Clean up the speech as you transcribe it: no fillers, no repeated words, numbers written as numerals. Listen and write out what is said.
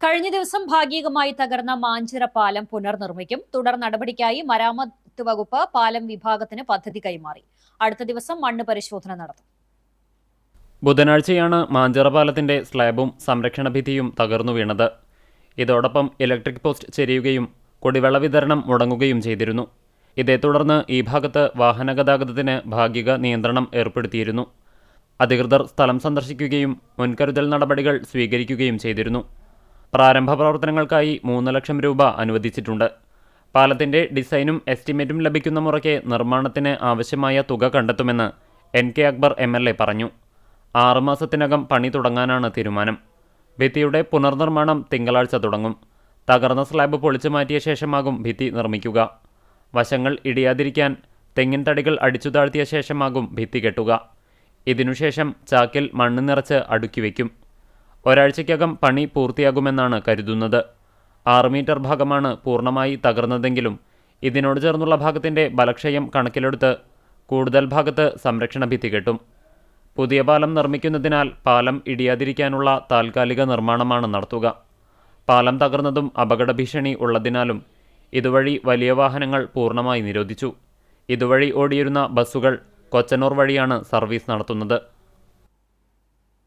കഴിഞ്ഞ ദിവസം ഭാഗികമായി തകർന്ന മാഞ്ചിറ പാലം പുനർനിർമ്മിക്കും. തുടർ നടപടിക്കായി മരാമത്ത് വകുപ്പ് പാലം വിഭാഗത്തിന് പദ്ധതി കൈമാറി. അടുത്ത ദിവസം മണ്ണ് പരിശോധന നടത്തും. ബുധനാഴ്ചയാണ് മാഞ്ചിറ പാലത്തിന്റെ സ്ലാബും സംരക്ഷണ ഭിത്തിയും തകർന്നു വീണത്. ഇതോടൊപ്പം ഇലക്ട്രിക് പോസ്റ്റ് ചെരിയുകയും കുടിവെള്ള വിതരണം മുടങ്ങുകയും ചെയ്തിരുന്നു. ഇതേ തുടർന്ന് ഈ ഭാഗത്ത് വാഹനഗതാഗതത്തിന് ഭാഗിക നിയന്ത്രണം ഏർപ്പെടുത്തിയിരുന്നു. അധികൃതർ സ്ഥലം സന്ദർശിക്കുകയും മുൻകരുതൽ നടപടികൾ സ്വീകരിക്കുകയും ചെയ്തിരുന്നു. പ്രാരംഭ പ്രവർത്തനങ്ങൾക്കായി 3 ലക്ഷം രൂപ അനുവദിച്ചിട്ടുണ്ട്. പാലത്തിന്റെ ഡിസൈനും എസ്റ്റിമേറ്റും ലഭിക്കുന്ന മുറയ്ക്ക് നിർമ്മാണത്തിന് ആവശ്യമായ തുക കണ്ടെത്തുമെന്ന് NK അക്ബർ MLA പറഞ്ഞു. 6 മാസത്തിനകം പണി തുടങ്ങാനാണ് തീരുമാനം. ഭിത്തിയുടെ പുനർനിർമ്മാണം തിങ്കളാഴ്ച തുടങ്ങും. തകർന്ന സ്ലാബ് പൊളിച്ചു മാറ്റിയ ശേഷമാകും ഭിത്തി നിർമ്മിക്കുക. വശങ്ങൾ ഇടിയാതിരിക്കാൻ തെങ്ങിൻ തടികൾ അടിച്ചു താഴ്ത്തിയ ശേഷമാകും ഭിത്തി കെട്ടുക. ഇതിനുശേഷം ചാക്കിൽ മണ്ണ് നിറച്ച് അടുക്കി വയ്ക്കും. ഒരാഴ്ചയ്ക്കകം പണി പൂർത്തിയാകുമെന്നാണ് കരുതുന്നത്. 6 മീറ്റർ ഭാഗമാണ് പൂർണ്ണമായി തകർന്നതെങ്കിലും ഇതിനോട് ചേർന്നുള്ള ഭാഗത്തിന്റെ ബലക്ഷയം കണക്കിലെടുത്ത് കൂടുതൽ ഭാഗത്ത് സംരക്ഷണ ഭിത്തി കെട്ടും. പുതിയ പാലം നിർമ്മിക്കുന്നതിനാൽ പാലം ഇടിയാതിരിക്കാനുള്ള താൽക്കാലിക നിർമ്മാണമാണ് നടത്തുക. പാലം തകർന്നതും അപകട ഭീഷണി ഉള്ളതിനാലും ഇതുവഴി വലിയ വാഹനങ്ങൾ പൂർണ്ണമായി നിരോധിച്ചു. ഇതുവഴി ഓടിയിരുന്ന ബസ്സുകൾ കൊച്ചനൂർ വഴിയാണ് സർവീസ് നടത്തുന്നത്.